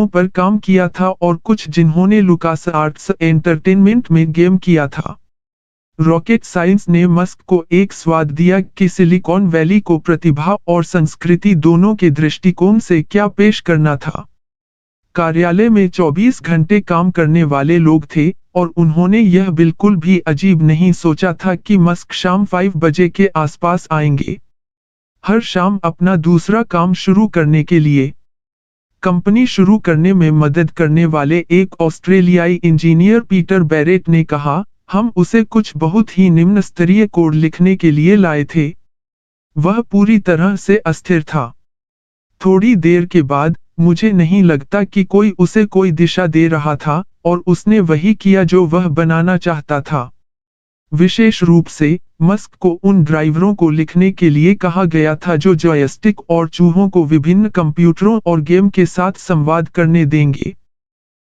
पर काम किया था और कुछ जिन्होंने लुकासआर्ट्स एंटरटेनमेंट में गेम किया था। रॉकेट साइंस ने मस्क को एक स्वाद दिया कि सिलिकॉन वैली को प्रतिभा और संस्कृति दोनों के दृष्टिकोण से क्या पेश करना था। कार्यालय में 24 घंटे काम करने वाले लोग थे और उन्होंने यह बिल्कुल भी अजीब नहीं सोचा था कि मस्क शाम 5 बजे के आसपास आएंगे, हर शाम अपना दूसरा काम शुरू करने के लिए। कंपनी शुरू करने में मदद करने वाले एक ऑस्ट्रेलियाई इंजीनियर पीटर बैरेट ने कहा, हम उसे कुछ बहुत ही निम्न स्तरीय कोड लिखने के लिए लाए थे। वह पूरी तरह से अस्थिर था। थोड़ी देर के बाद, मुझे नहीं लगता कि कोई उसे कोई दिशा दे रहा था और उसने वही किया जो वह बनाना चाहता था। विशेष रूप से, मस्क को उन ड्राइवरों को लिखने के लिए कहा गया था जो जॉयस्टिक और चूहों को विभिन्न कंप्यूटरों और गेम के साथ संवाद करने देंगे।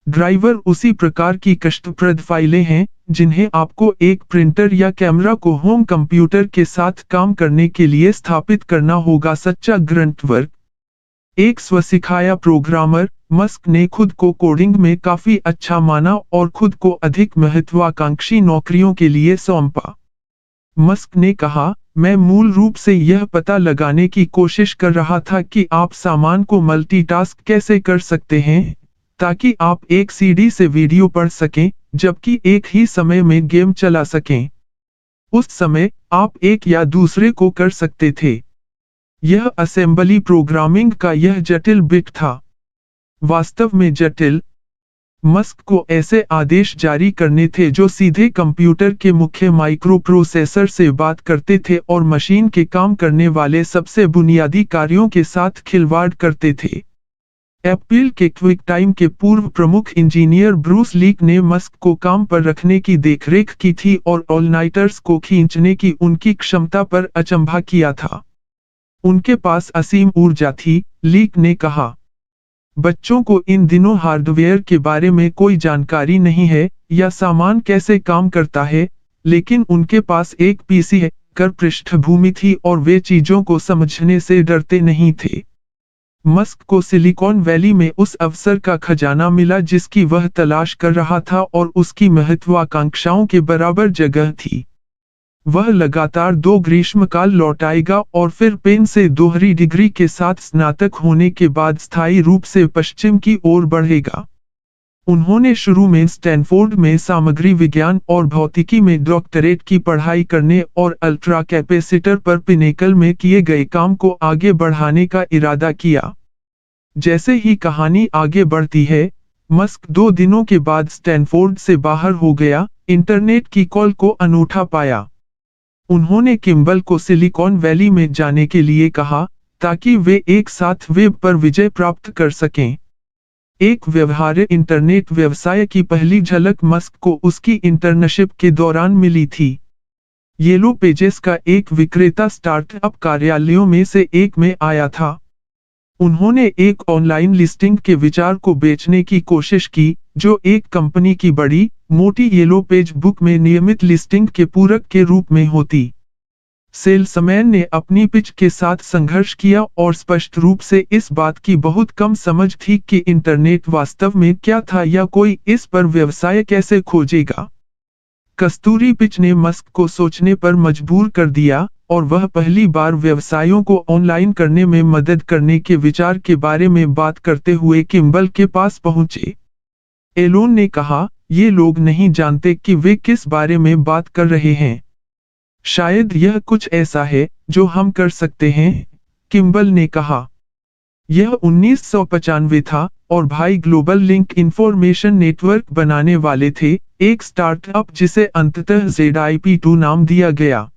ड्राइवर उसी प्रकार की कष्टप्रद फाइलें हैं जिन्हें आपको एक प्रिंटर या कैमरा को होम कंप्यूटर के साथ काम करने के लिए स्थापित करना होगा। सच्चा ग्रंट वर्क। एक स्वसिखाया प्रोग्रामर, मस्क ने खुद को कोडिंग में काफी अच्छा माना और खुद को अधिक महत्वाकांक्षी नौकरियों के लिए सौंपा। मस्क ने कहा, मैं मूल रूप से यह पता लगाने की कोशिश कर रहा था कि आप सामान को मल्टीटास्क कैसे कर सकते हैं, ताकि आप एक सीडी से वीडियो पढ़ सकें, जबकि एक ही समय में गेम चला सकें। उस समय, आप एक या दूसरे को कर सकते थे। यह असेंबली प्रोग्रामिंग का यह जटिल बिट था। वास्तव में जटिल। मस्क को ऐसे आदेश जारी करने थे जो सीधे कंप्यूटर के मुख्य माइक्रोप्रोसेसर से बात करते थे और मशीन के काम करने वाले सबसे बुनियादी कार्यों के साथ खिलवाड़ करते थे। एप्पल के क्विक टाइम के पूर्व प्रमुख इंजीनियर ब्रूस लीक ने मस्क को काम पर रखने की देखरेख की थी और ऑल-नाइटर्स को खींचने की उनकी क्षमता पर अचंभा किया था। उनके पास असीम ऊर्जा थी, लीक ने कहा। बच्चों को इन दिनों हार्डवेयर के बारे में कोई जानकारी नहीं है या सामान कैसे काम करता है, लेकिन उनके पास एक पीसी कर पृष्ठभूमि थी और वे चीजों को समझने से डरते नहीं थे। मस्क को सिलिकॉन वैली में उस अवसर का खजाना मिला जिसकी वह तलाश कर रहा था और उसकी महत्वाकांक्षाओं के बराबर जगह थी। वह लगातार 2 ग्रीष्मकाल लौटाएगा और फिर पेन से दोहरी डिग्री के साथ स्नातक होने के बाद स्थायी रूप से पश्चिम की ओर बढ़ेगा। उन्होंने शुरू में स्टैनफोर्ड में सामग्री विज्ञान और भौतिकी में डॉक्टरेट की पढ़ाई करने और अल्ट्रा कैपेसिटर पर पिनेकल में किए गए काम को आगे बढ़ाने का इरादा किया। जैसे ही कहानी आगे बढ़ती है, मस्क 2 दिनों के बाद स्टैनफोर्ड से बाहर हो गया, इंटरनेट की कॉल को अनूठा पाया। उन्होंने किम्बल को सिलिकॉन वैली में जाने के लिए कहा, ताकि वे एक साथ वेब पर विजय प्राप्त कर सकें। एक व्यवहार्य इंटरनेट व्यवसाय की पहली झलक मस्क को उसकी इंटर्नशिप के दौरान मिली थी। येलो पेजेस का एक विक्रेता स्टार्टअप कार्यालयों में से एक में आया था। उन्होंने एक ऑनलाइन लिस्टिंग के विचार को बेचने की कोशिश की, जो एक कंपनी की बड़ी, मोटी येलो पेज बुक में नियमित लिस्टिंग के पूरक के रूप में होती। सेल्समैन ने अपनी पिच के साथ संघर्ष किया और स्पष्ट रूप से इस बात की बहुत कम समझ थी कि इंटरनेट वास्तव में क्या था या कोई इस पर व्यवसाय कैसे खोजेगा। कस्तूरी पिच ने मस्क को सोचने पर मजबूर कर दिया और वह पहली बार व्यवसायों को ऑनलाइन करने में मदद करने के विचार के बारे में बात करते हुए किम्बल के पास पहुंचे। एलोन ने कहा, ये लोग नहीं जानते कि वे किस बारे में बात कर रहे हैं। शायद यह कुछ ऐसा है जो हम कर सकते हैं, किम्बल ने कहा। यह 1995 था और भाई ग्लोबल लिंक इंफॉर्मेशन नेटवर्क बनाने वाले थे, एक स्टार्टअप जिसे अंततः ZIP2 नाम दिया गया।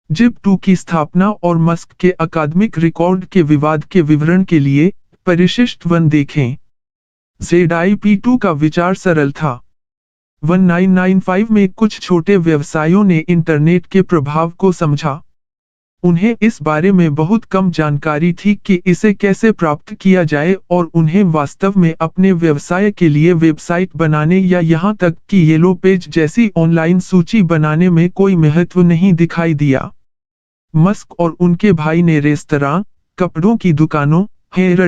ZIP2 की स्थापना और मस्क के अकादमिक रिकॉर्ड के विवाद के विवरण के लिए परिशिष्ट 1 देखें। ZIP2 का विचार सरल था। 1995 में कुछ छोटे व्यवसायों ने इंटरनेट के प्रभाव को समझा। उन्हें इस बारे में बहुत कम जानकारी थी कि इसे कैसे प्राप्त किया जाए और उन्हें वास्तव में अपने व्यवसाय के लिए वेबसाइट बनाने या यहां तक कि येलो पेज जैसी ऑनलाइन सूची बनाने में कोई महत्व नहीं दिखाई दिया। मस्क और उनके भाई ने रेस्तरां, कपड़ों की दुकानों, हेयर